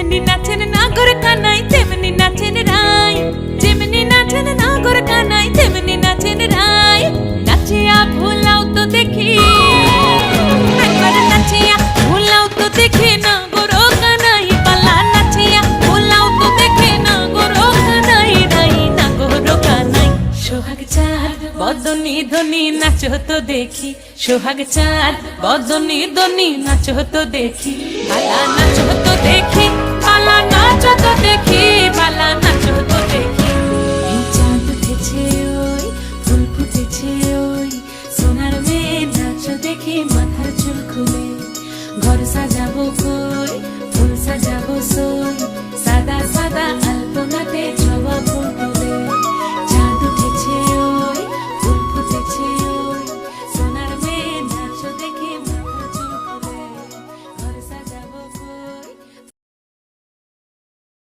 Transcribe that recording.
যেমনি নাচেন নাগর কানাই তেমনি নাচেন রাই, যেমনি নাচেন নাগর কানাই তেমনি নাচেন রাই। নাচিয়া ভুলাও তো দেখি, একবার নাচিয়া ভুলাও তো দেখি নাগর কানাই পালা, নাচিয়া ভুলাও তো দেখি নাগর কানাই রাই, নাগর কানাই। সোহাগ চাঁদ বদনি ধনি নাচো তো দেখি, সোহাগ চাঁদ বদনি ধনি নাচো তো দেখি, পালা নাচো তো দেখি।